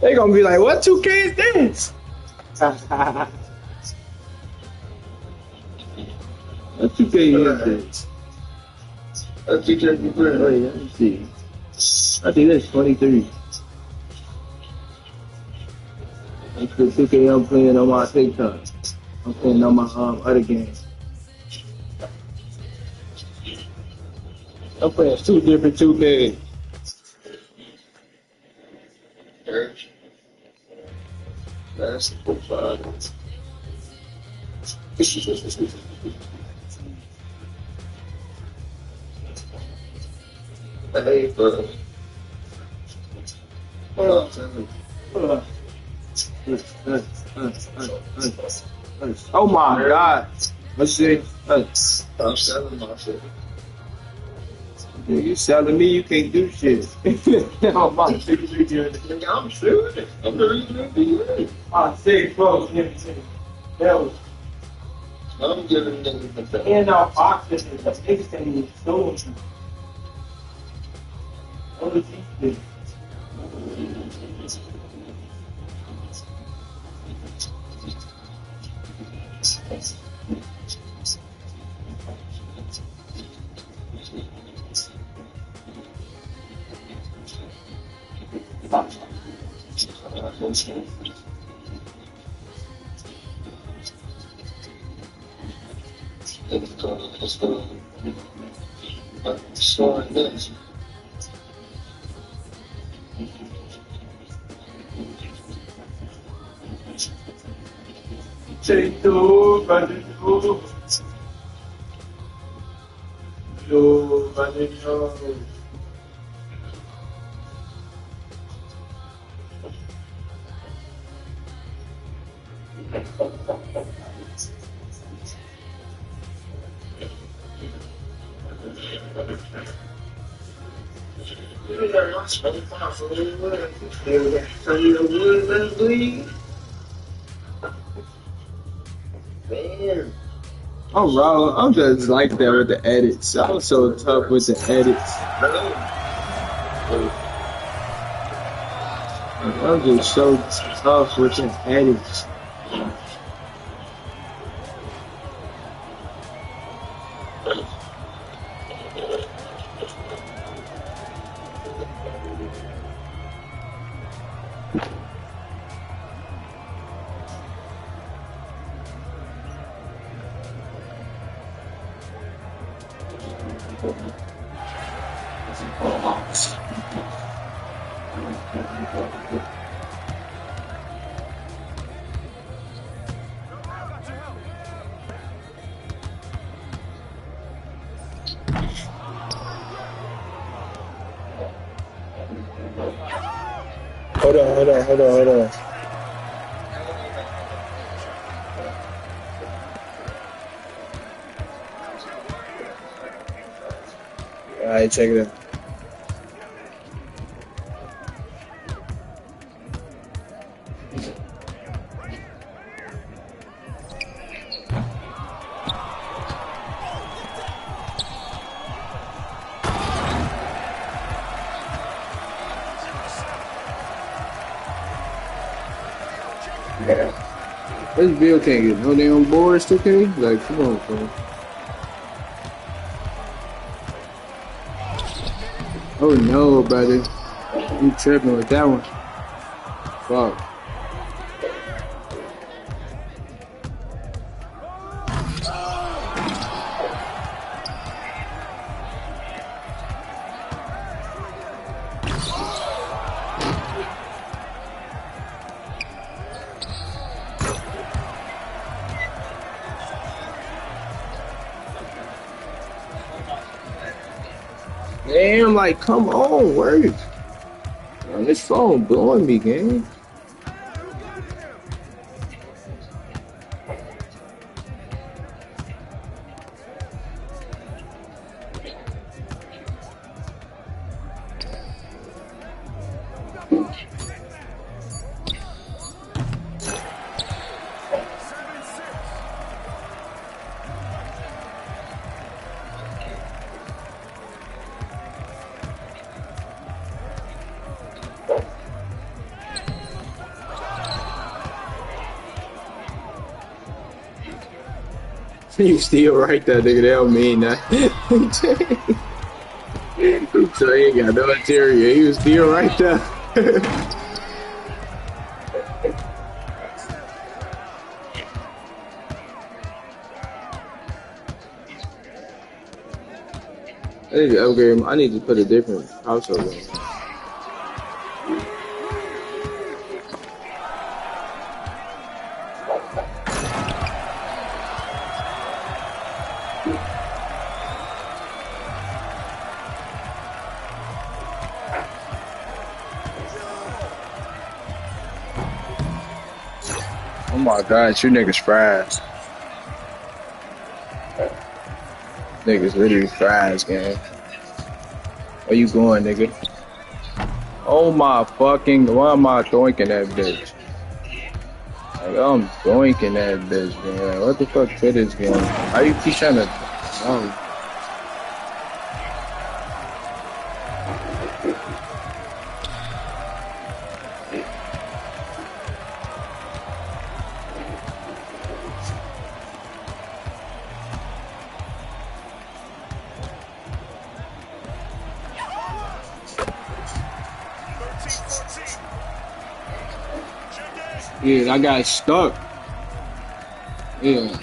They gonna be like, what 2K is this? What 2K is this? That's 2K. Wait, let me see. I think that's 23. That's the 2K I'm playing on my TikTok. I'm playing on my other game. I'm playing two different 2K. That's the five. Hey, bro. Hold on. Oh my God. Let's see. I'm selling my shit. You selling me, you can't do shit. I'm about to I'm shooting. I'm the reason to be here. I say close, I'm giving niggas the and our boxes is the biggest thing in the store. What is he? Take two, buddy, two. Yo, buddy, yo. Man. I'm wrong. I'm just like that with the edits. I'm so tough with the edits. I'm just so tough with the edits. Hold on. Alright, check it out. This bill can't get no damn boards, 2K? Like, come on, bro. Oh no, brother. You tripping with that one. Fuck. Damn, like, come on, work. Man, this phone blowing me, gang. You still right there, nigga. That don't mean nothing. So he ain't got no interior. He was still right there. I need to upgrade him. I need to put a different house over him. Oh my god, you niggas fries. Niggas literally fries, gang. Where you going, nigga? Oh my fucking, why am I doinking that bitch? Like, I'm doinking that bitch, man. What the fuck fit is game? How you keep trying to... Yeah, I got stuck. Yeah.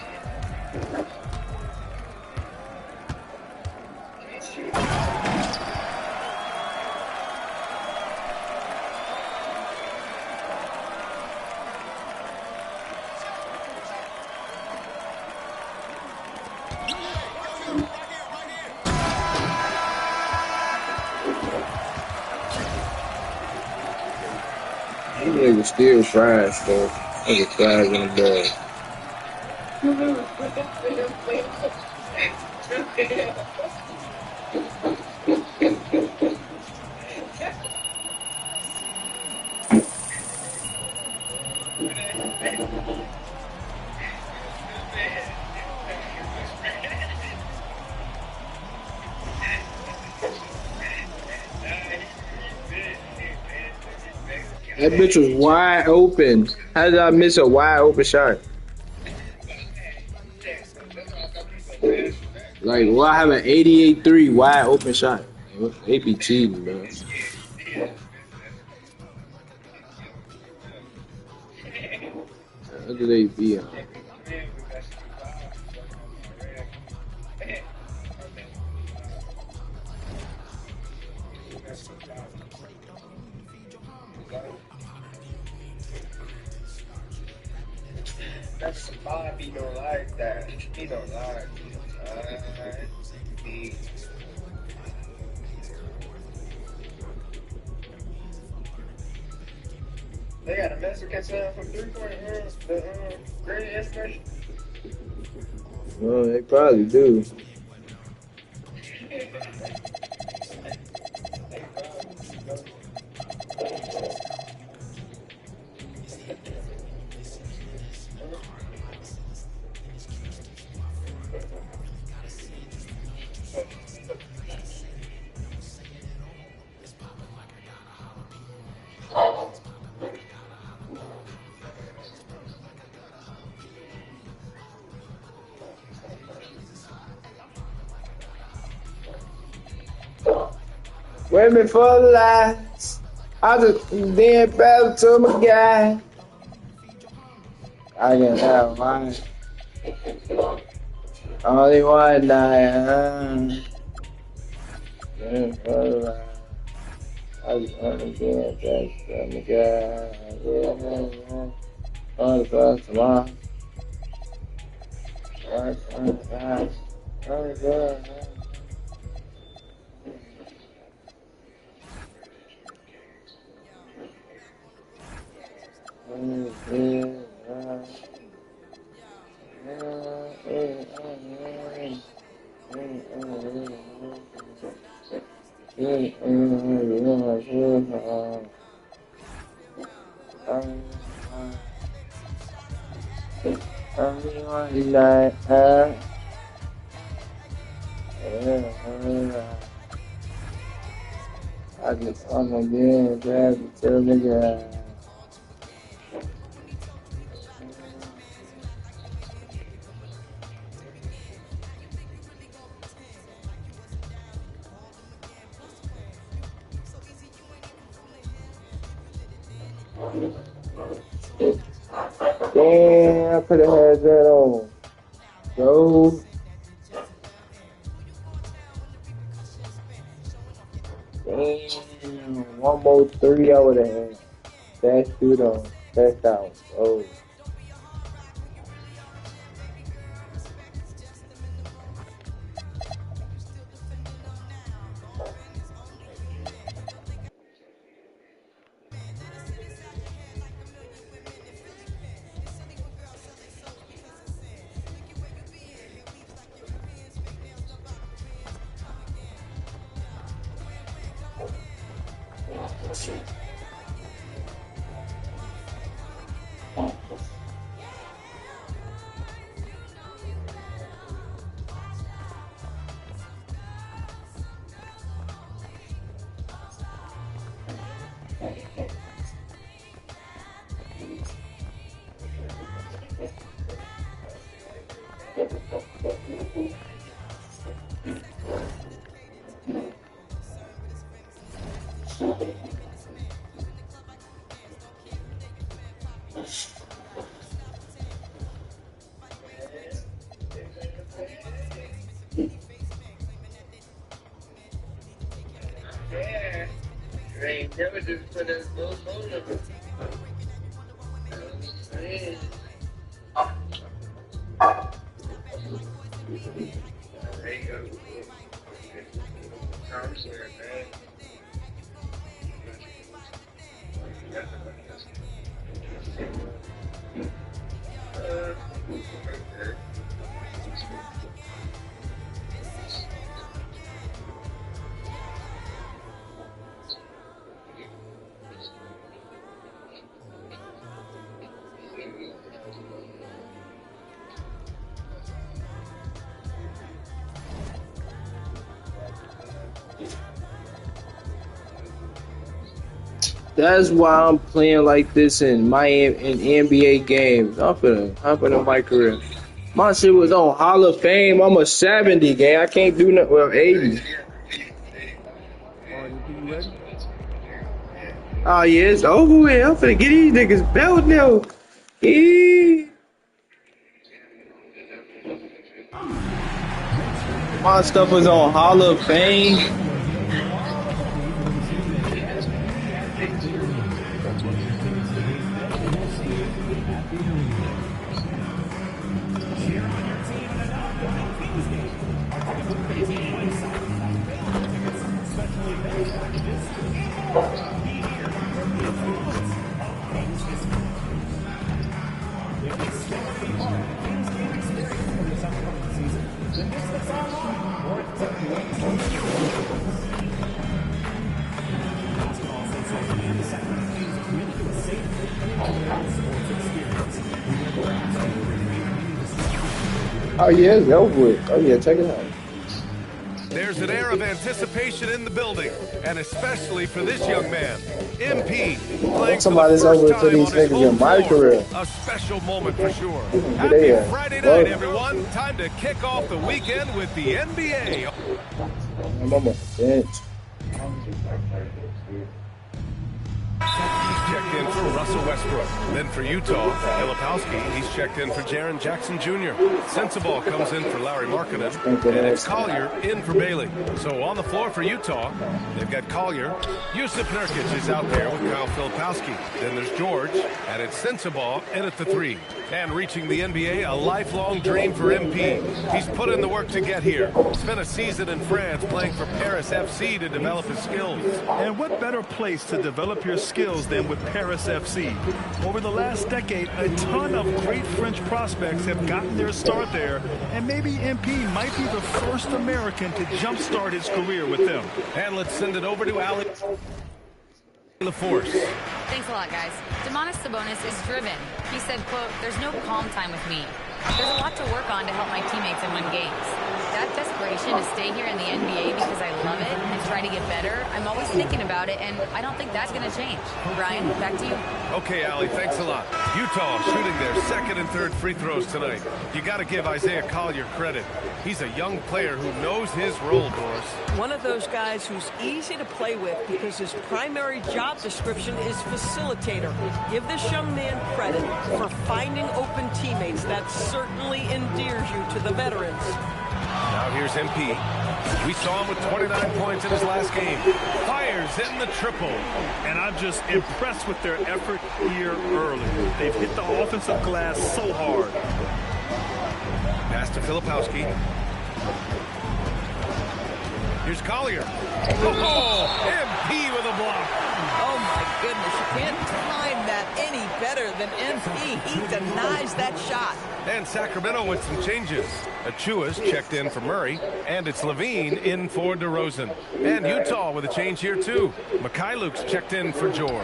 These niggas still trash, though. Niggas trash in the bag. That bitch was wide open. How did I miss a wide open shot? Like, well, I have an 88-3 wide open shot. APT, bro. What do they be on? That's Bob, he don't like that. He don't like They got a Mexican sound from 3-point, the gradient estimation. Well, they probably do. Women for lies. I just then battle to my guy. I can have mine. Only one night. Women for lies. I just want to get back to my guy. On the bus tomorrow. On the bus. On the bus. I just want to get back to the guy. Damn, I could have had that on. Bro. Damn. One more three I would have had. That shoot on. That's out. Oh. Never just put a little phone number. There you go. I'm sorry, man. That's why I'm playing like this in NBA games. I'm finna my career. My shit was on Hall of Fame. I'm a 70 gang. I can't do nothing. Well, 80. Oh yeah, it's over with. I'm finna get these niggas belt now. Yeah. My stuff was on Hall of Fame. Oh yeah, it's over with. Oh yeah, check it out. There's an air of anticipation in the building, and especially for this young man, MP, playing Somebody's for the over first to time these on his niggas home in my floor. career. A special moment for sure. Get Happy there. Friday Well, night, everyone. Time to kick off the weekend with the NBA. I'm on my bench. He's checked in for Russell Westbrook. Then for Utah, Filipowski, he's checked in for Jaren Jackson Jr. Sensabaugh comes in for Larry Markkinen. And it's Collier in for Bailey. So on the floor for Utah, they've got Collier. Yusuf Nurkic is out there with Kyle Filipowski. Then there's George, and it's Sensabaugh in at the three. And reaching the NBA, a lifelong dream for MP. He's put in the work to get here. Spent a season in France playing for Paris FC to develop his skills. And what better place to develop your skills than with Paris FC? Over the last decade, a ton of great French prospects have gotten their start there, and maybe MP might be the first American to jumpstart his career with them. And let's send it over to Alex LaForce. Thanks a lot, guys. Domantas Sabonis is driven. He said, quote, "There's no calm time with me. There's a lot to work on to help my teammates and win games. That desperation to stay here in the NBA because I love it and try to get better, I'm always thinking about it, and I don't think that's going to change. Brian, back to you. Okay, Allie, thanks a lot. Utah shooting their second and third free throws tonight. You got to give Isaiah Collier credit. He's a young player who knows his role, Doris. One of those guys who's easy to play with because his primary job description is facilitator. Give this young man credit for finding open teammates. That certainly endears you to the veterans. Now here's MP. We saw him with 29 points in his last game. Fires hitting the triple. And I'm just impressed with their effort here early. They've hit the offensive glass so hard. Pass to Filipowski. Here's Collier. Oh, MP with a block. Oh, my goodness. You can't time that any better than MP. He denies that shot. And Sacramento with some changes. Achua's checked in for Murray, and it's Levine in for DeRozan. And Utah with a change here, too. Mikhailuk's checked in for George.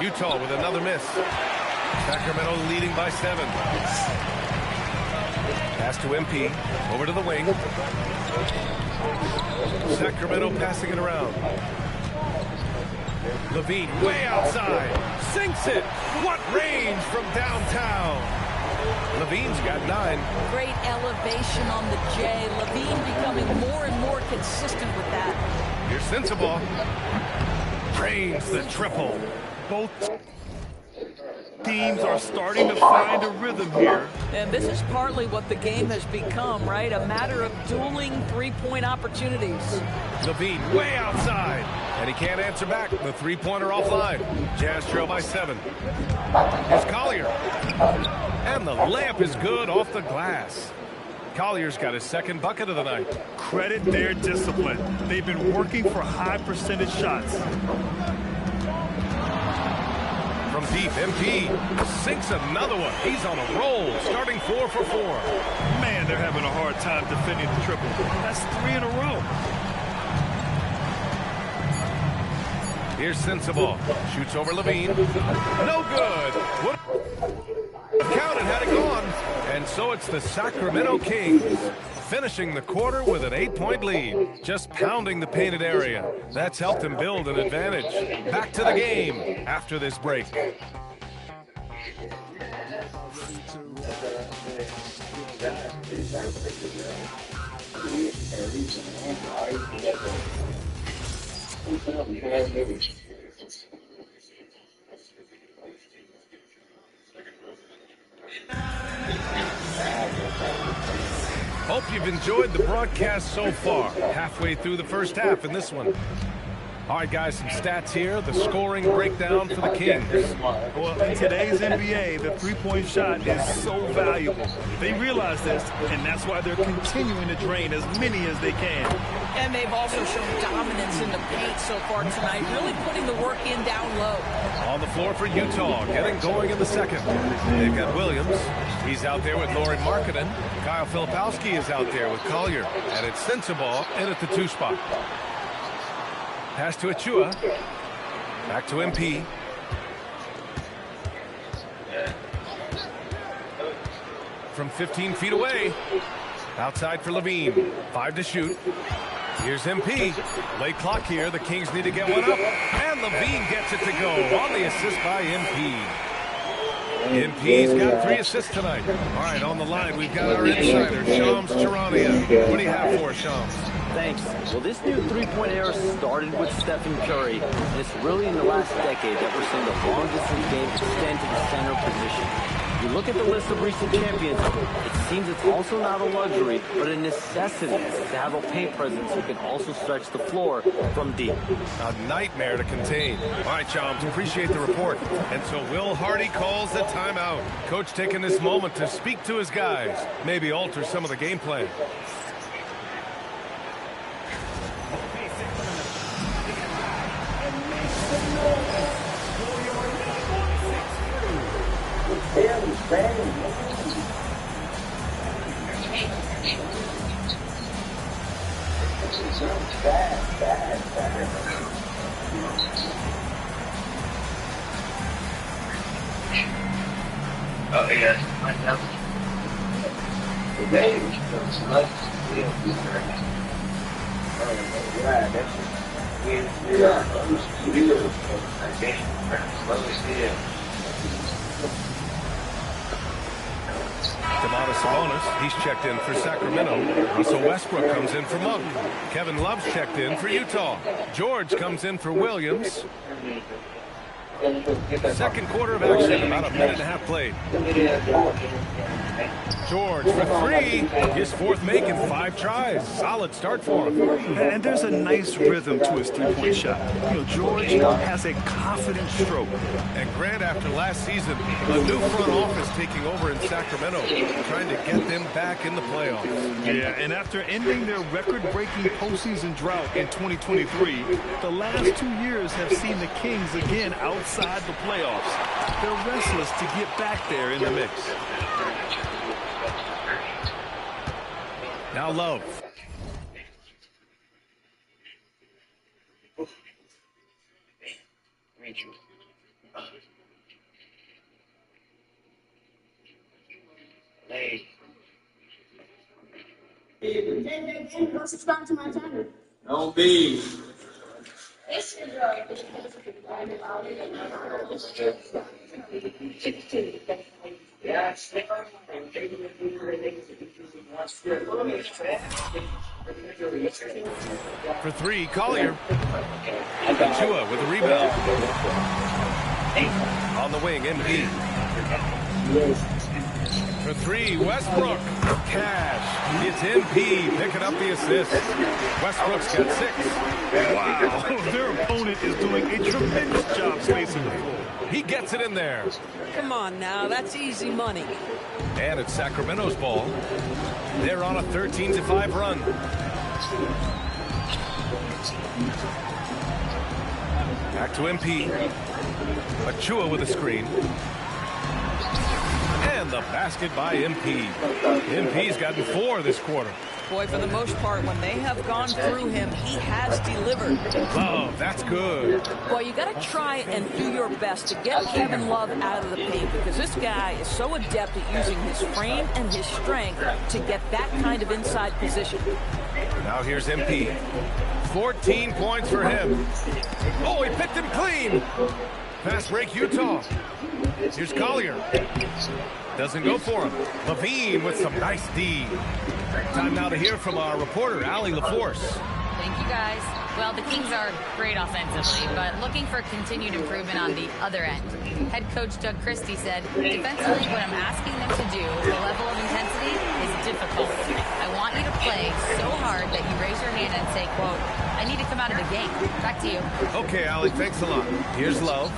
Utah with another miss. Sacramento leading by 7. Pass to MP. Over to the wing. Sacramento passing it around. Levine way outside. Sinks it. What range from downtown. Levine's got 9. Great elevation on the J. Levine becoming more and more consistent with that. Here's Sensabaugh. Drains the triple. Both teams are starting to find a rhythm here. And this is partly what the game has become, right? A matter of dueling three-point opportunities. Levine way outside. And he can't answer back. The three-pointer offline. Jazz trail by 7. Here's Collier. And the layup is good off the glass. Collier's got his second bucket of the night. Credit their discipline. They've been working for high percentage shots. From deep, MP sinks another one. He's on a roll, starting 4 for 4. Man, they're having a hard time defending the triple. That's 3 in a row. Here's Sensabaugh. Shoots over Levine. No good. What? Counted had it gone. And so it's the Sacramento Kings finishing the quarter with an 8-point lead. Just pounding the painted area. That's helped them build an advantage. Back to the game after this break. Hope you've enjoyed the broadcast so far. Halfway through the first half in this one. All right, guys, some stats here. The scoring breakdown for the Kings. Well, in today's NBA, the three-point shot is so valuable. They realize this, and that's why they're continuing to drain as many as they can. And they've also shown dominance in the paint so far tonight, really putting the work in down low. On the floor for Utah, getting going in the second. They've got Williams. He's out there with Lauri Markkanen. Kyle Filipowski is out there with Collier. And it's Sensabaugh in at the 2 spot. Pass to Achua. Back to MP. From 15 feet away. Outside for Levine. 5 to shoot. Here's MP. Late clock here. The Kings need to get one up. And Levine gets it to go on the assist by MP. MP's got 3 assists tonight. All right, on the line, we've got our insider, Shams Charania. What do you have for us, Shams? Thanks. Well, this new three-point era started with Stephen Curry, and it's really in the last decade that we're seeing the long-distance game extend to the center position. You look at the list of recent champions, it seems it's also not a luxury, but a necessity to have a paint presence who can also stretch the floor from deep. A nightmare to contain. All right, Shams, appreciate the report. And so Will Hardy calls the timeout. Coach taking this moment to speak to his guys, maybe alter some of the game plan. Oh, yes. Sabonis, he's checked in for Sacramento. Russell Westbrook comes in for Monk. Kevin Love's checked in for Utah. George comes in for Williams. Second quarter of action, about a minute and a half played. George for three. His fourth make in 5 tries. Solid start for him. And there's a nice rhythm to his three-point shot. You know, George has a confident stroke. And Grant, after last season, a new front office taking over in Sacramento, trying to get them back in the playoffs. Yeah, and after ending their record-breaking postseason drought in 2023, the last 2 years have seen the Kings again outside the playoffs. They're restless to get back there in the mix. Now Love. Go subscribe to my channel. Don't be. For three, Collier. Chua with a rebound. On the wing, MP. For three, Westbrook. Cash. It's MP picking up the assist. Westbrook's got 6. Wow, their opponent is doing a tremendous job spacing the floor. He gets it in there. Come on now, that's easy money. And it's Sacramento's ball. They're on a 13-5 run. Back to MP. Achua with a screen. And the basket by MP. MP's gotten 4 this quarter. Boy, for the most part, when they have gone through him, he has delivered. Love, that's good. Boy, you got to try and do your best to get Kevin Love out of the paint, because this guy is so adept at using his frame and his strength to get that kind of inside position. Now here's MP. 14 points for him. Oh, he picked him clean. Fast break, Utah. Here's Collier. Doesn't go for him. Levine with some nice D. Time now to hear from our reporter, Allie LaForce. Thank you, guys. Well, the Kings are great offensively, but looking for continued improvement on the other end. Head coach Doug Christie said, defensively, what I'm asking them to do, the level of intensity, is difficult. I want you to play so hard that you raise your hand and say, quote, I need to come out of the game. Back to you. Okay, Allie, thanks a lot. Here's Love.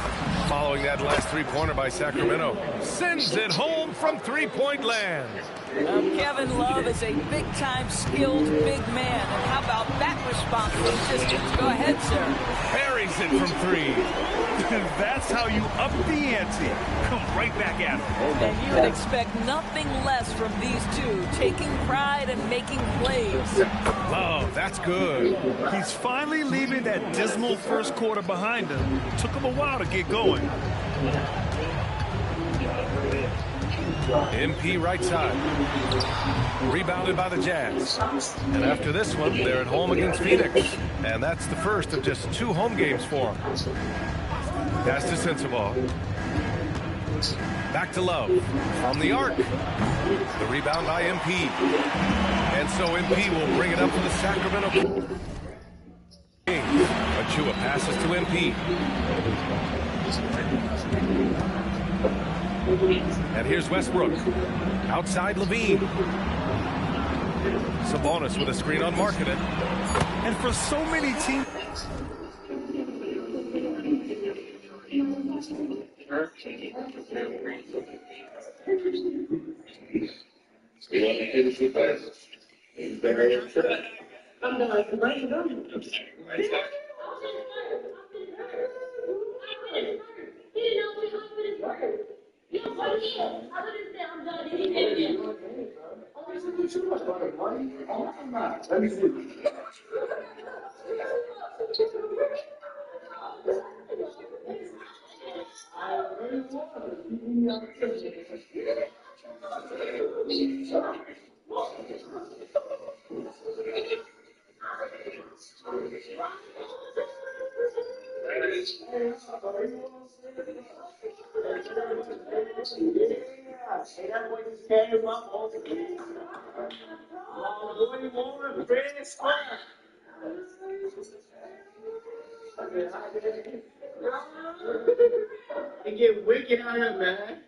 Following that last three-pointer by Sacramento. Sends it home from three-point land. Kevin Love is a big-time skilled big man. And how about that response from distance? Go ahead, sir. Buries it from 3. That's how you up the ante. Come right back at him. And you would expect nothing less from these two, taking pride and making plays. Love, that's good. He's finally leaving that dismal first quarter behind him. It took him a while to get going. MP right side. Rebounded by the Jazz. And after this one, they're at home against Phoenix. And that's the first of just 2 home games for them. Pass to Sensabaugh. Back to Love. From the arc. The rebound by MP. And so MP will bring it up for the Sacramento Kings. Achua passes to MP. And here's Westbrook. Outside Levine. Sabonis with a screen on Markkanen. And for so many teams... Hey, that boy just came up on the boy, woman, red square. It get wicked out here, man.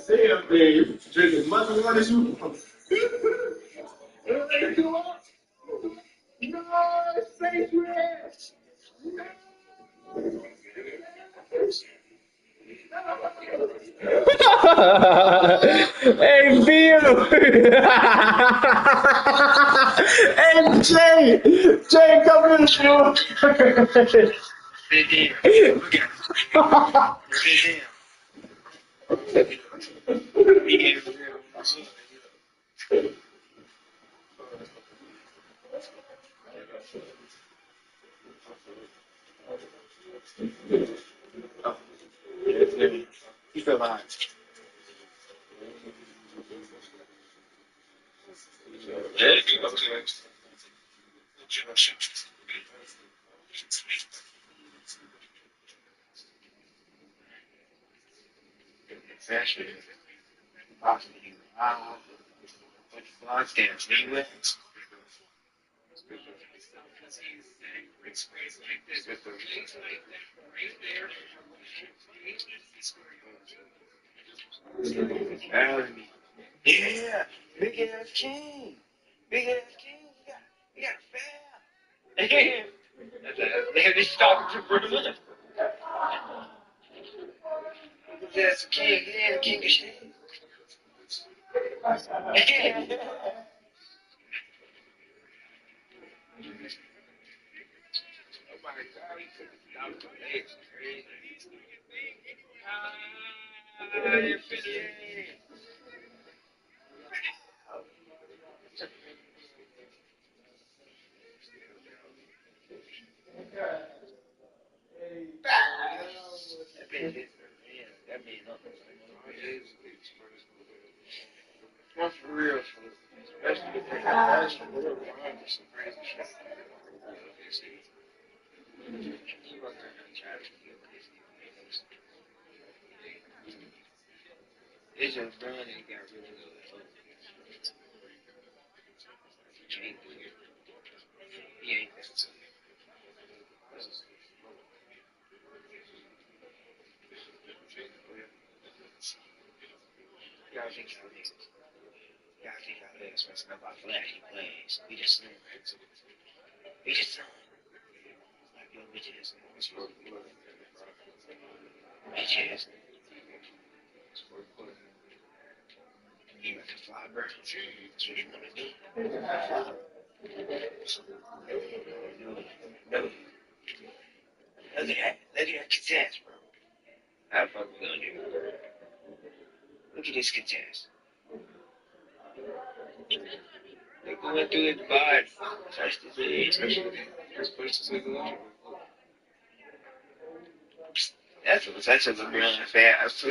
Say up there, you drinking mother water, you. No, sacred. Hey, Bill! Hey, Jay! Jay, come in, Bill! You feel hot. Fashion. What blog dance? Leeway? Yeah, big ass king. Big ass king. You got a fan. They just talking to Bruce. That's king. Yeah, king of shit. Not for real, especially if they got action. They're behind some crazy shit. It's just run and got rid of it. He ain't that. Y'all think y'all niggas. Y'all think y'all niggas messing up our flashy plays. We just learn. We just learn. Like your bitches. Bitches. You got to fly, bro. That's what you want to do. No. Look at that. Look at that contest, bro. How the fuck we gonna do? Look at this contest. They going through his body. Touch his head. Just push this nigga on. That's such a LeBron fast.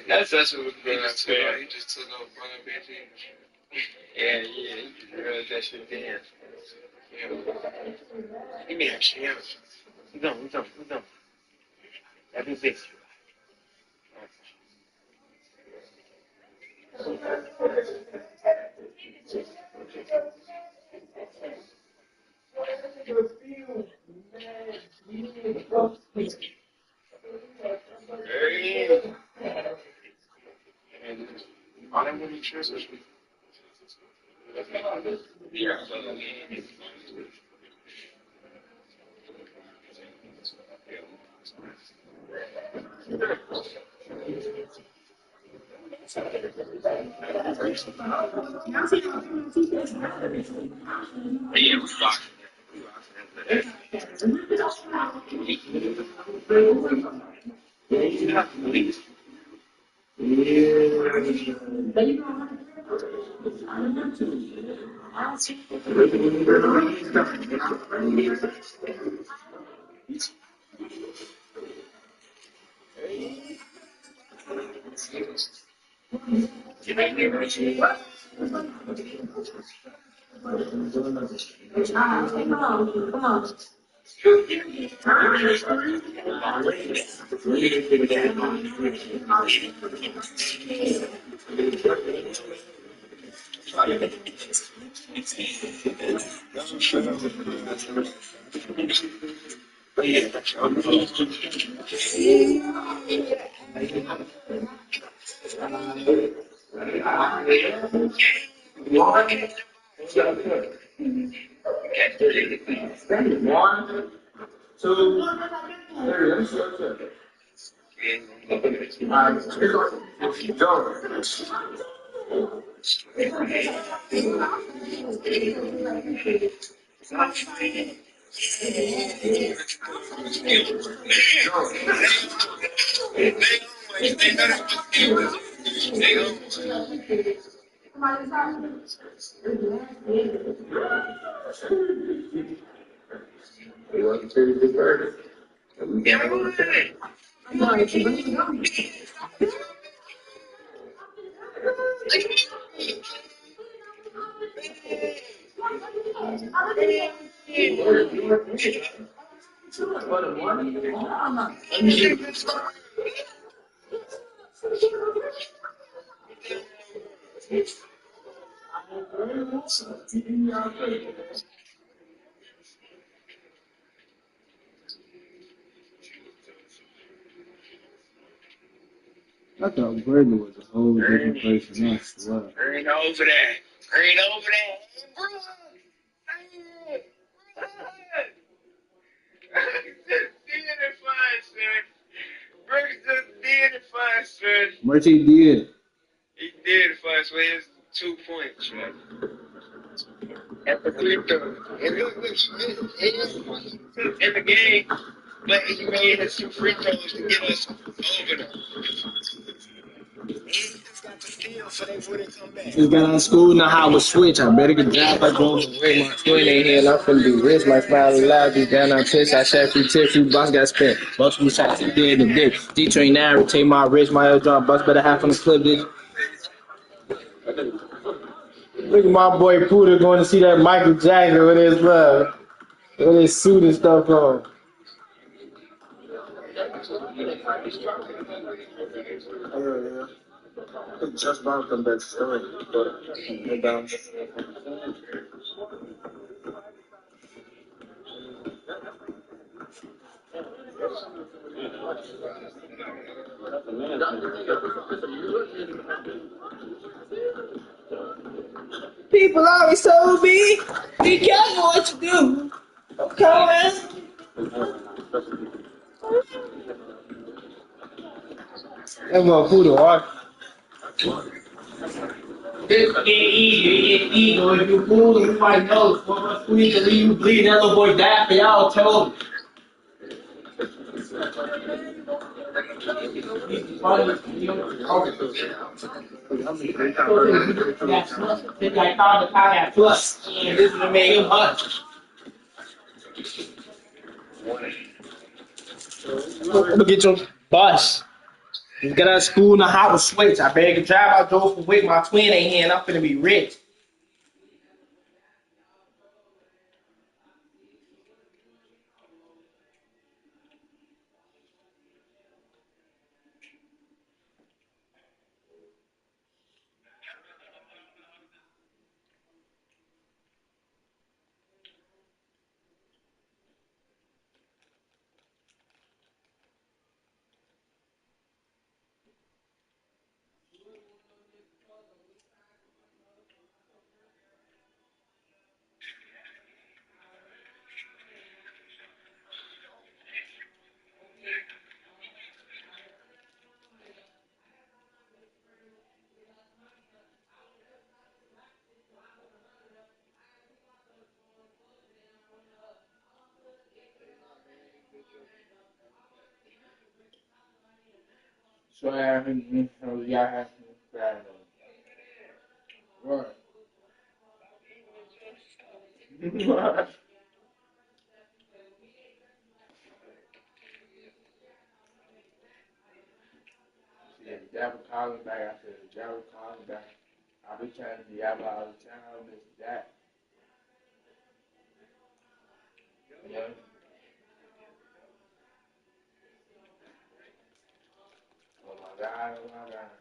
That's such a LeBron fast. He just took off running back in. Yeah, he just realized that shit down. Yeah. Give me that shit. We going. That'd be big. All that money transfers. Yeah, Come on. One, two, three. Let me see. I thought Brandon was a whole different person. I swear. Green over there. Green over there. Brooks just did it for us, son. What he did? He did it for us with his 2 points, man. At the free throw. And look, in the game, but he made his 2 free throws to get us over them. Just got out of school, know how to switch. I better get job by going away. My twin ain't here, and I'm finna be rich. My smile loud, deep down on piss. I shot free tip, few boss got spent. Multiple shots, he did the dick. D-Train now, retain my wrist. My other drum bust better half on the clip, bitch. Look at my boy Pooter going to see that Michael Jackson with his suit and stuff on. Yeah. Just about come back story, but no doubt. People always told me, be careful what you do. Okay, man. That's my food, alright? This ain't easy, it ain't easy. If you fool, you might know. What squeeze to leave you bleed, that little boy died for y'all told. I found the car that plus, and this is what made him hunt. Look at your bus. Just got out of school, know how to switch. I better get drive out door for weight. My twin ain't here, and I'm finna be rich. So I have y'all have what? Yeah, Jabba calling back. I said, Jabba calling back. I We trying to be out of town, this, that. Yeah. Oh my God, oh my God.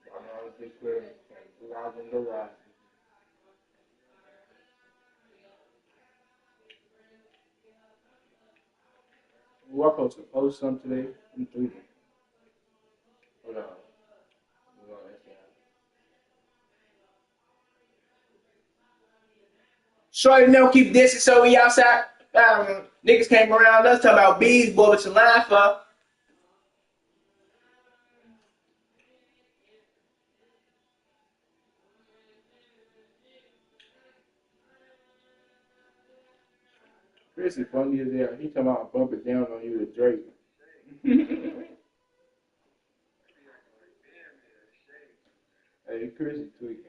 I know it's big clear. 2,000 garage. We're supposed to post something today. I'm tweeting. Hold on. Shorty never keep dissing, so we outside. Niggas came around us talking about bees, bullets, and line for. Chris is funny as hell. He talking about bump it down on you to Drake. Hey, Chris is tweaking.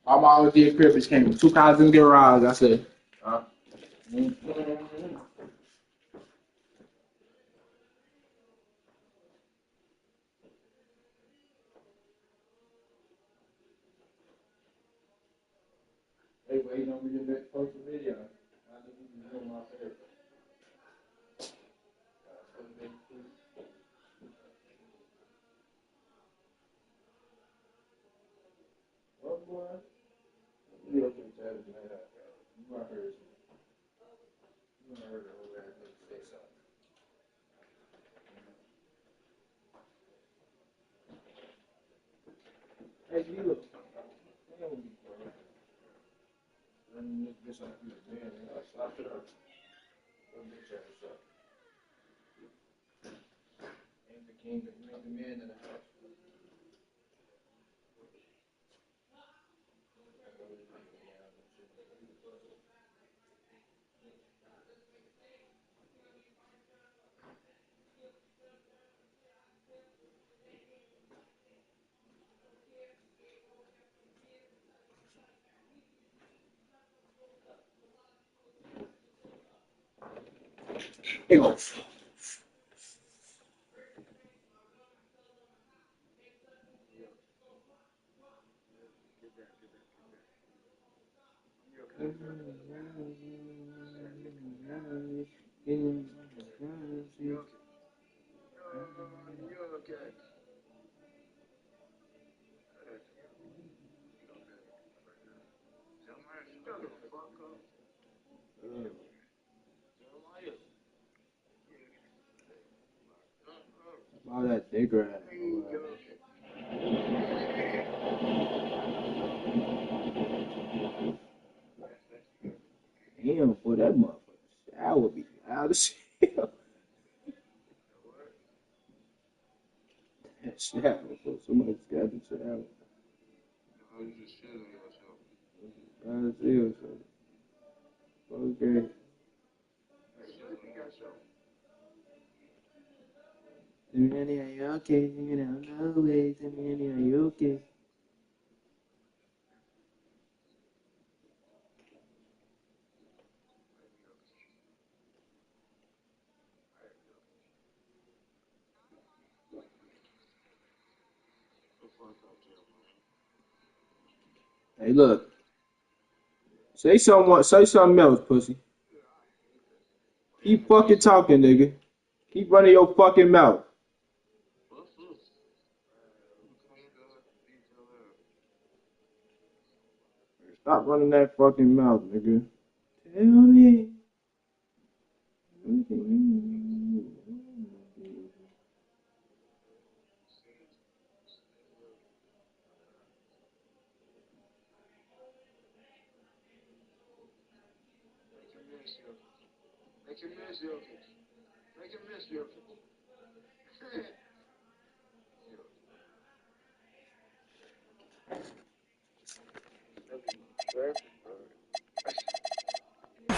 My mom did Christmas came from 2,000 garage. I said, hey, waiting on me to post a video. I think you can do my favorite. What boy? You know, you might heard it. You might heard the whole ass nigga say something. Hey, you look. This like you a man, slap it up. Don't bitch ass up. Ain't the king, ain't the man in the house. Hey, go. All that digger ass. Damn, boy, that motherfucker shower be loud as hell. That shower, boy, somebody's got to shower. Loud as hell, so. Okay. Sammy, are you okay? You know, no way. Sammy, are you okay? Hey, look. Say something else, pussy. Keep fucking talking, nigga. Keep running your fucking mouth. Stop running that fucking mouth, nigga. Tell me.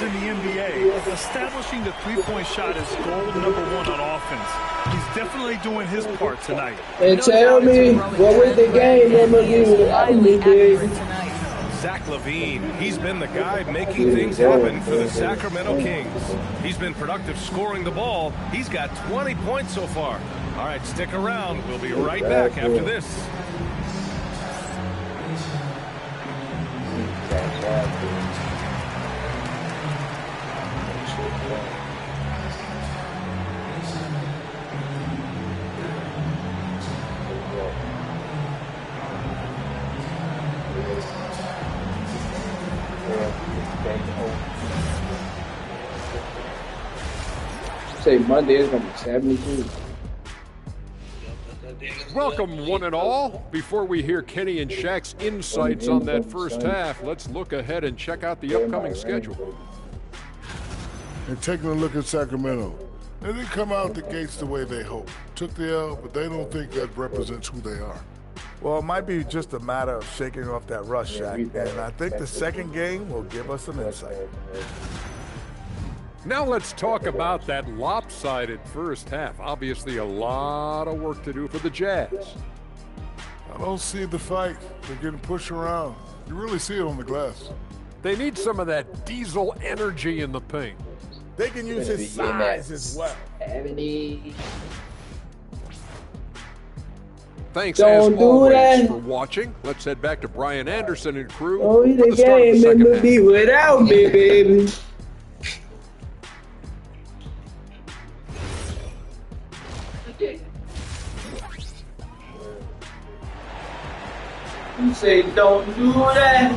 in the NBA, establishing the three-point shot is goal #1 on offense. He's definitely doing his part tonight. And tell me, what was the game gonna be without me, baby? Zach LaVine, he's been the guy making things happen for the Sacramento Kings. He's been productive scoring the ball. He's got 20 points so far. All right, stick around. We'll be right back after this. Say Monday is gonna be 72. Welcome, one and all. Before we hear Kenny and Shaq's insights on that first half, let's look ahead and check out the upcoming schedule. And taking a look at Sacramento, they didn't come out the gates the way they hoped. Took the L, but they don't think that represents who they are. Well, it might be just a matter of shaking off that rust, Shaq, and I think the second game will give us some insight. Now let's talk about that lopsided first half. Obviously a lot of work to do for the Jazz. I don't see the fight. They're getting pushed around. You really see it on the glass. They need some of that diesel energy in the paint. They can use his size as well. Thanks as always for watching. Let's head back to Brian Anderson and crew for the start of the second half. Be without me, baby. You say don't do that.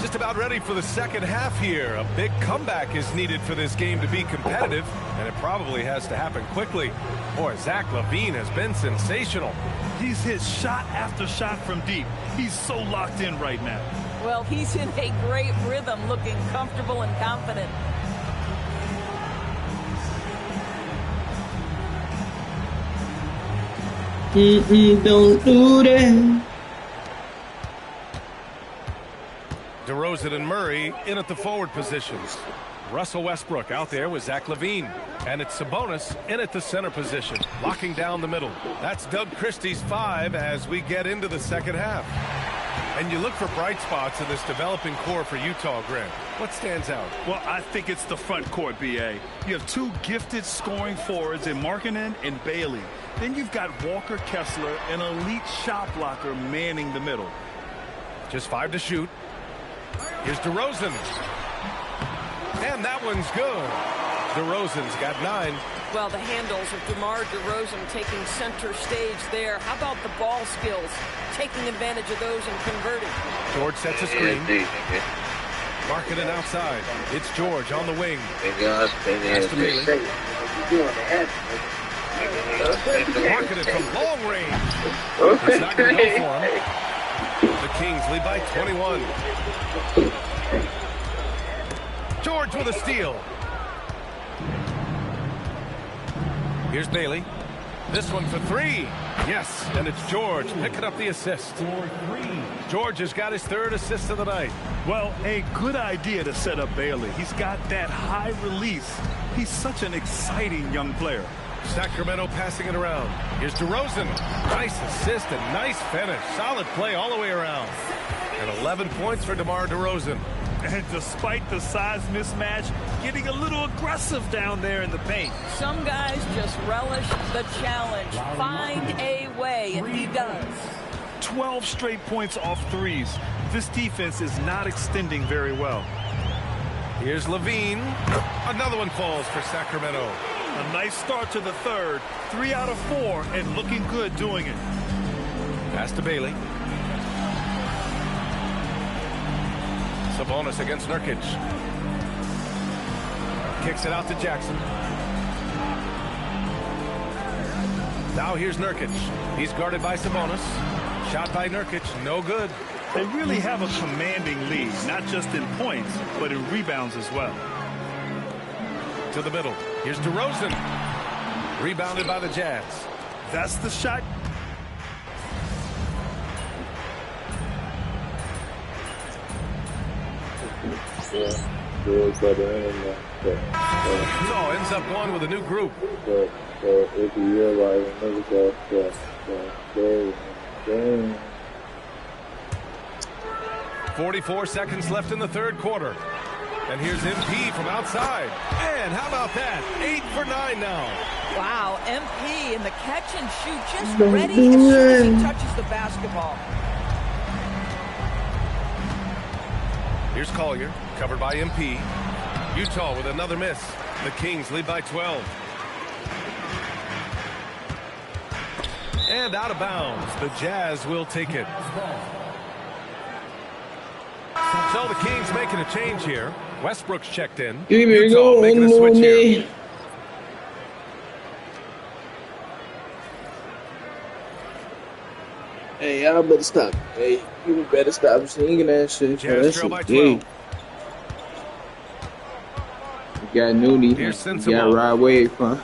Just about ready for the second half here. A big comeback is needed for this game to be competitive, and it probably has to happen quickly. Boy, Zach LaVine has been sensational. He's hit shot after shot from deep. He's so locked in right now. Well, he's in a great rhythm, looking comfortable and confident. Don't do that. DeRozan and Murray in at the forward positions. Russell Westbrook out there with Zach LaVine. And it's Sabonis in at the center position, locking down the middle. That's Doug Christie's 5 as we get into the second half. And you look for bright spots in this developing core for Utah, Grant. What stands out? Well, I think it's the front court, B.A. You have two gifted scoring forwards in Markkanen and Bailey. Then you've got Walker Kessler, an elite shot blocker, manning the middle. Just 5 to shoot. Here's DeRozan. And that one's good. DeRozan's got 9. Well, the handles of DeMar DeRozan taking center stage there. How about the ball skills? Taking advantage of those and converting. George sets a screen. Markkanen outside. It's George on the wing. Pass to Bailey. Markkanen from long range. It's not going to go for him. The Kings lead by 21. George with a steal. Here's Bailey. This one for 3. Yes, and it's George picking up the assist. George has got his 3rd assist of the night. Well, a good idea to set up Bailey. He's got that high release. He's such an exciting young player. Sacramento passing it around. Here's DeRozan. Nice assist and nice finish. Solid play all the way around. And 11 points for DeMar DeRozan. And despite the size mismatch, getting a little aggressive down there in the paint. Some guys just relish the challenge. Find a way, and he does. 12 straight points off threes. This defense is not extending very well. Here's LaVine. Another one falls for Sacramento. A nice start to the 3rd. 3 out of 4, and looking good doing it. Pass to Bailey. Sabonis against Nurkic. Kicks it out to Jackson. Now here's Nurkic. He's guarded by Sabonis. Shot by Nurkic, no good. They really have a commanding lead, not just in points, but in rebounds as well. To the middle. Here's DeRozan. Rebounded by the Jazz. That's the shot. Utah ends up going with a new group. 44 seconds left in the third quarter. And here's MP from outside. And how about that? 8 for 9 now. Wow, MP in the catch and shoot, just ready as soon as he touches the basketball. Here's Collier, covered by MP. Utah with another miss. The Kings lead by 12. And out of bounds. The Jazz will take it. So the Kings making a change here. Westbrook's checked in. Utah making a switch here. Hey, y'all better stop. Hey, you better stop singing that shit. Jazz trail by 12. You got Nooney. You got Rod Wave from.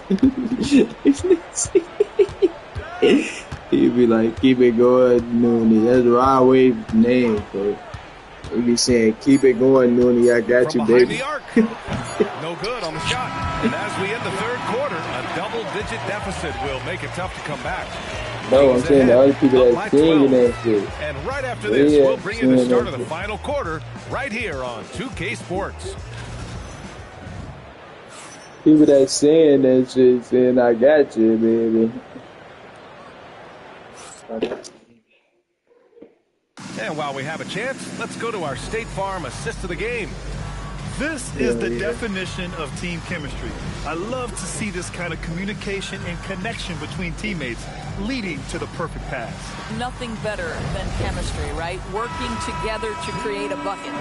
He'd be like, keep it going, Nooney. That's Rod Wave's name, bro. He'd be saying, keep it going, Nooney. I got you, baby. The arc. No good on the shot. And as we end the third quarter, a double-digit deficit will make it tough to come back. No, I'm saying the other people that singing that shit. And right after this, we'll bring you the start of the final quarter right here on 2K Sports. People that saying that shit saying, I got you, baby. And while we have a chance, let's go to our State Farm assist of the game. This is the definition of team chemistry. I love to see this kind of communication and connection between teammates leading to the perfect pass. Nothing better than chemistry, right? Working together to create a bucket.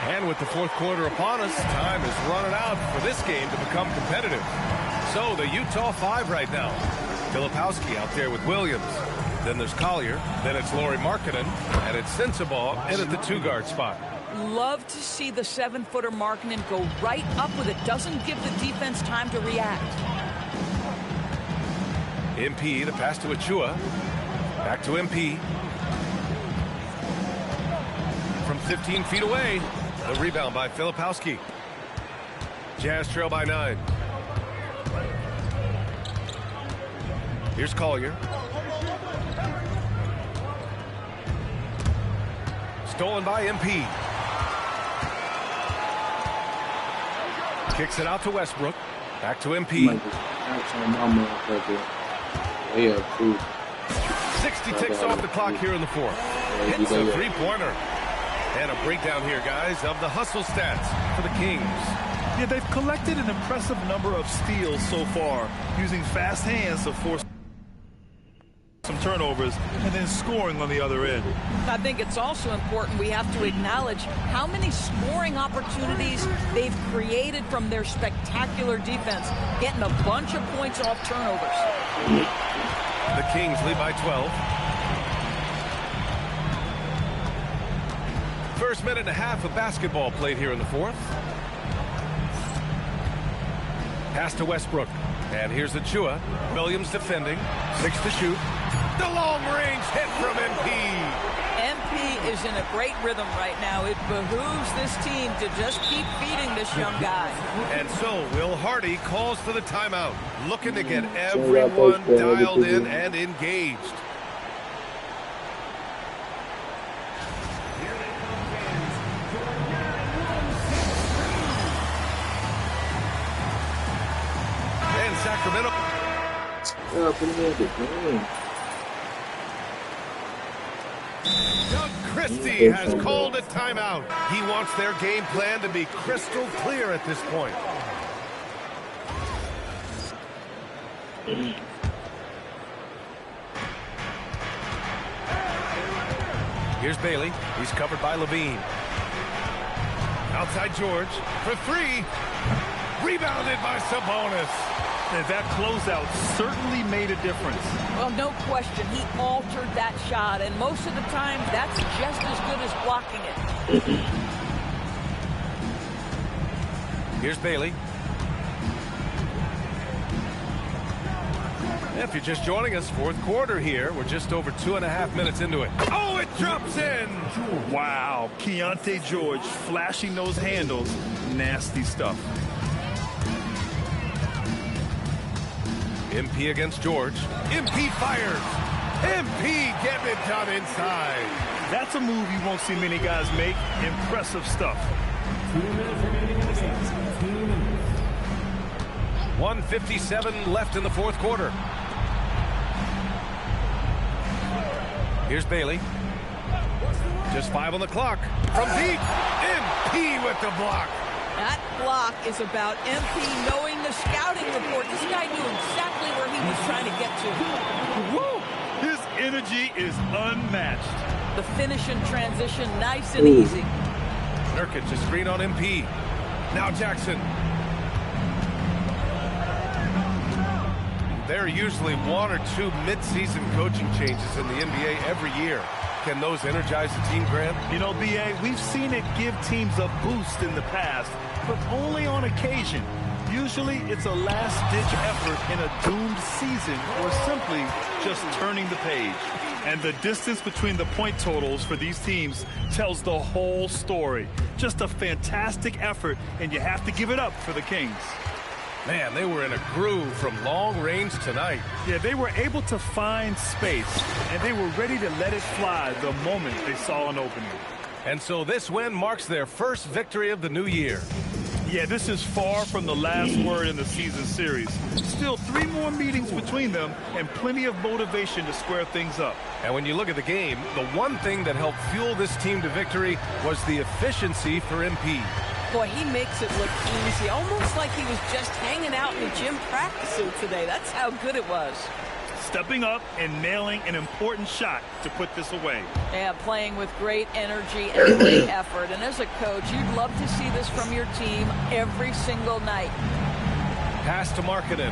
And with the fourth quarter upon us, time is running out for this game to become competitive. So the Utah 5 right now. Filipowski out there with Williams. Then there's Collier. Then it's Lauri Markkanen. And it's Sensabaugh in at the 2-guard spot. Love to see the 7-footer Markkanen go right up with it. Doesn't give the defense time to react. MP, the pass to Achua. Back to MP. From 15 feet away. The rebound by Filipowski. Jazz trail by 9. Here's Collier. Stolen by MP. Kicks it out to Westbrook. Back to MP. 60 ticks off the clock here in the fourth. Hits a three-pointer. And a breakdown here, guys, of the hustle stats for the Kings. Yeah, they've collected an impressive number of steals so far, using fast hands to force some turnovers and then scoring on the other end. I think it's also important we have to acknowledge how many scoring opportunities they've created from their spectacular defense, getting a bunch of points off turnovers. The Kings lead by 12. First minute and a half of basketball played here in the fourth. Pass to Westbrook. And here's Achua. Williams defending. 6 to shoot. The long-range hit from MP. MP is in a great rhythm right now. It behooves this team to just keep feeding this young guy. And so Will Hardy calls for the timeout, looking to get everyone dialed in and engaged. And Sacramento. Doug Christie has called a timeout. He wants their game plan to be crystal clear at this point. Here's Bailey. He's covered by Levine. Outside George for 3. Rebounded by Sabonis. And that closeout certainly made a difference. Well, no question. He altered that shot, and most of the time, that's just as good as blocking it. Here's Bailey. If you're just joining us, fourth quarter here. We're just over 2.5 minutes into it. Oh, it drops in! Wow, Keontae George flashing those handles. Nasty stuff. MP against George. MP fires! MP getting it done inside. That's a move you won't see many guys make. Impressive stuff. 1:57 left in the fourth quarter. Here's Bailey. Just 5 on the clock. From deep, MP with the block. That block is about MP knowing the scouting report. This guy knew exactly where he was trying to get to. Woo! His energy is unmatched. The finish in transition, nice and easy. Nurkic, a screen on MP. Now Jackson. There are usually 1 or 2 mid-season coaching changes in the NBA every year. Can those energize the team, Grant? You know, B.A., we've seen it give teams a boost in the past, but only on occasion. Usually it's a last-ditch effort in a doomed season or simply just turning the page. And the distance between the point totals for these teams tells the whole story. Just a fantastic effort, and you have to give it up for the Kings. Man, they were in a groove from long range tonight. Yeah, they were able to find space, and they were ready to let it fly the moment they saw an opening. And so this win marks their first victory of the new year. Yeah, this is far from the last word in the season series. Still 3 more meetings between them and plenty of motivation to square things up. And when you look at the game, the one thing that helped fuel this team to victory was the efficiency for MP. Boy, he makes it look easy, almost like he was just hanging out in the gym practicing today. That's how good it was. Stepping up and nailing an important shot to put this away. Yeah, playing with great energy and great effort. And as a coach, you'd love to see this from your team every single night. Pass to Markkanen.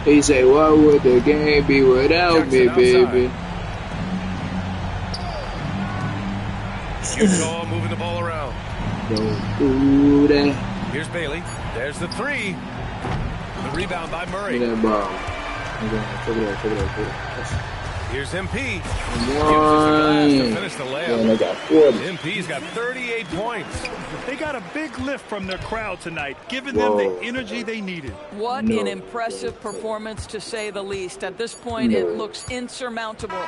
He say, what would the game be without me, baby? Utah moving the ball around. Don't do that. Here's Bailey. There's the 3. The rebound by Murray. That ball. Here's MP. One. Uses the glass to finish the layup. And I got 40. MP's got 38 points. They got a big lift from their crowd tonight, giving them the energy they needed. What an impressive performance, to say the least. At this point, it looks insurmountable.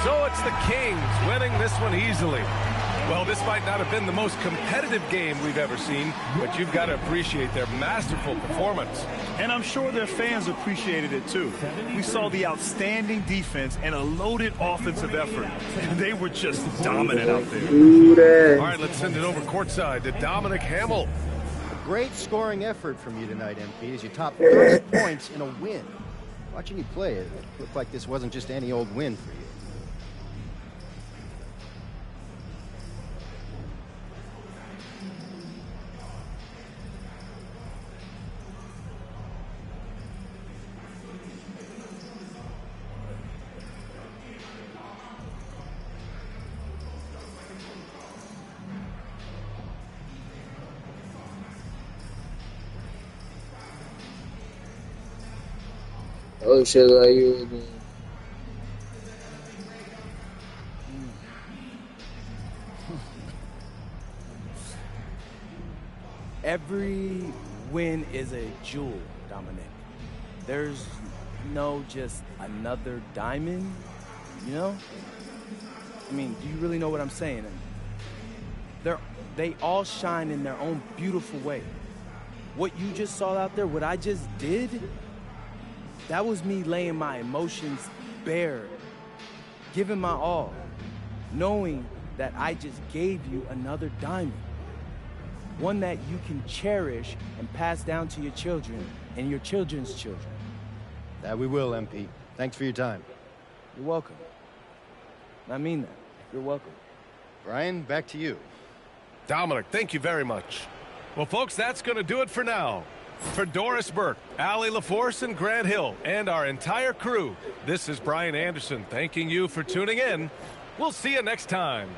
So it's the Kings winning this one easily. Well, this might not have been the most competitive game we've ever seen, but you've got to appreciate their masterful performance. And I'm sure their fans appreciated it too. We saw the outstanding defense and a loaded offensive effort. They were just dominant out there. All right, let's send it over courtside to Dominic Hamill. Great scoring effort from you tonight, MP, as you topped 30 points in a win. Watching you play, it looked like this wasn't just any old win for you. Oh shit, like you again. Every win is a jewel, Dominic. There's no just another diamond, you know? I mean, do you really know what I'm saying? They all shine in their own beautiful way. What you just saw out there, what I just did, that was me laying my emotions bare, giving my all, knowing that I just gave you another diamond, one that you can cherish and pass down to your children and your children's children. That we will, MP. Thanks for your time. You're welcome. I mean that. You're welcome. Brian, back to you. Dominic, thank you very much. Well, folks, that's going to do it for now. For Doris Burke, Allie LaForce, and Grant Hill, and our entire crew, this is Brian Anderson thanking you for tuning in. We'll see you next time.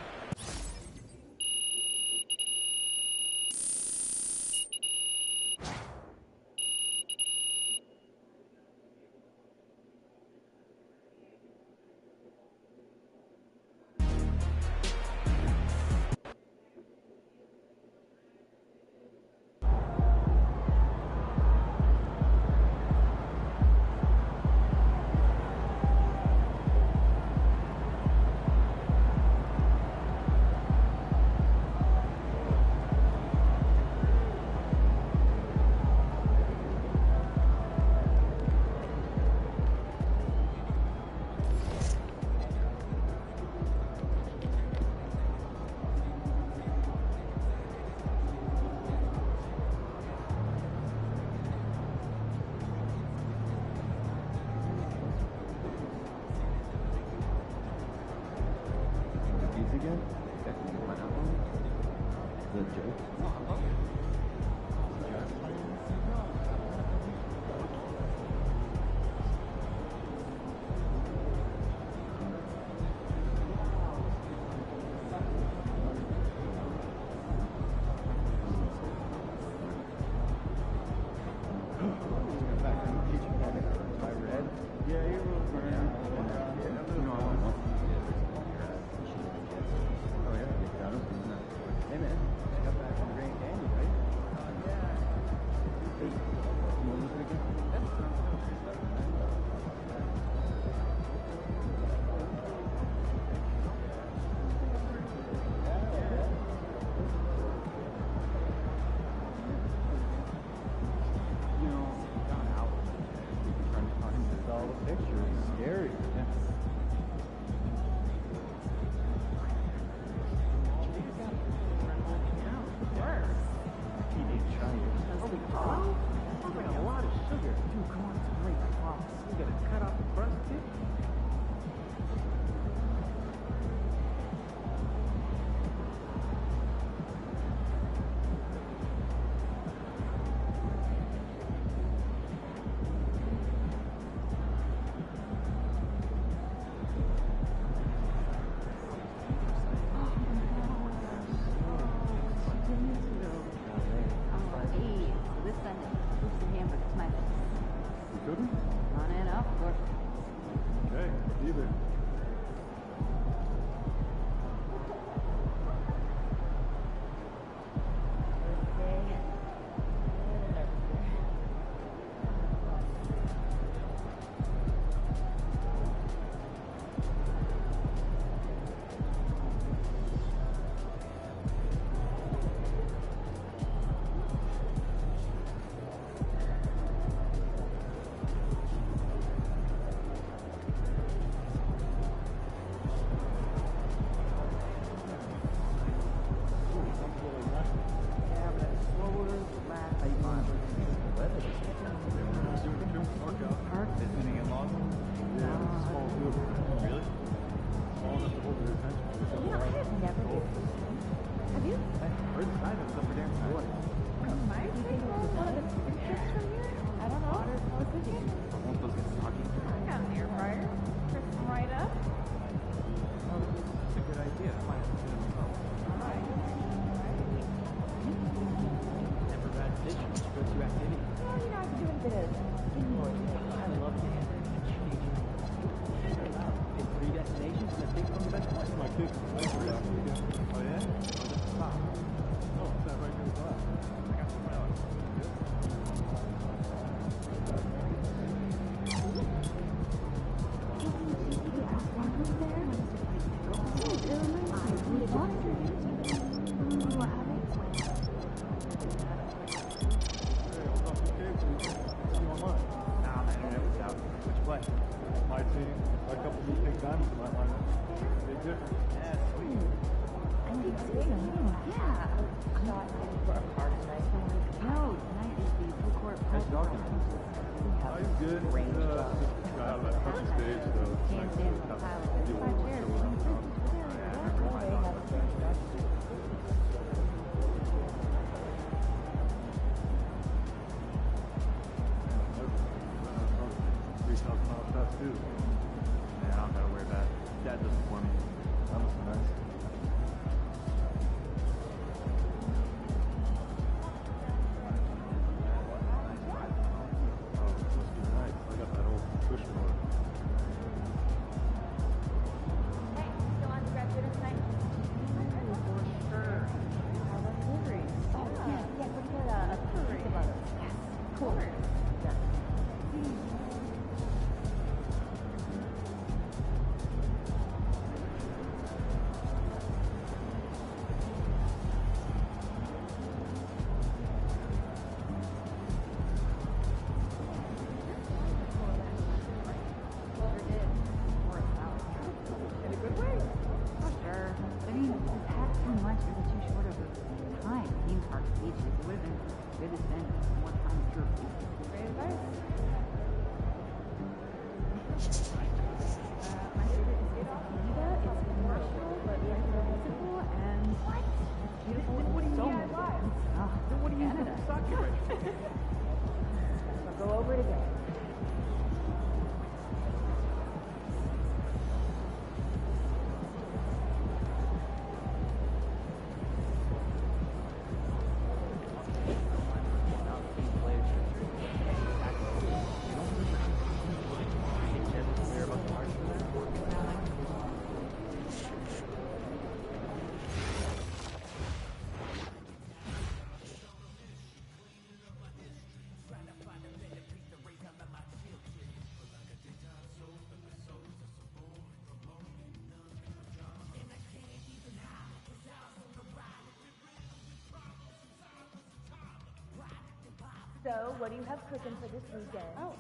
So, what do you have cooking for this weekend? Oh,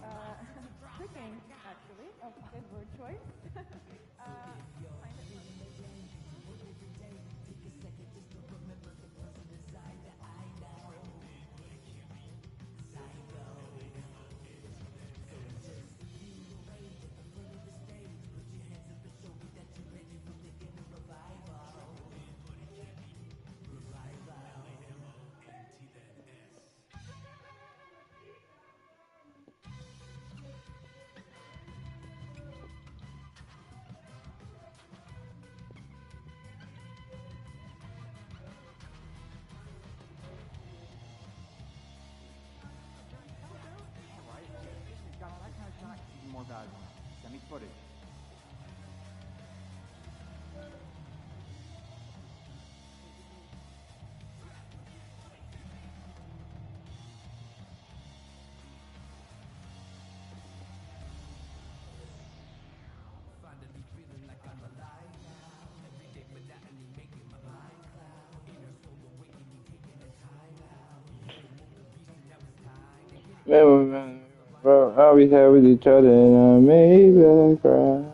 cooking, actually. Oh, good word choice. Got all that kind of shot. Even more valuable. Send me footage. Bro, I'll be here with each other and maybe I'll cry.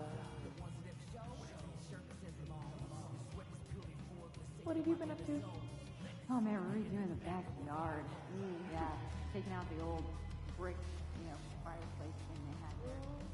What have you been up to? Oh man, we're redoing the backyard. Yeah, taking out the old brick, fireplace thing they had there.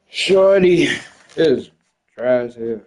Shorty is trash here.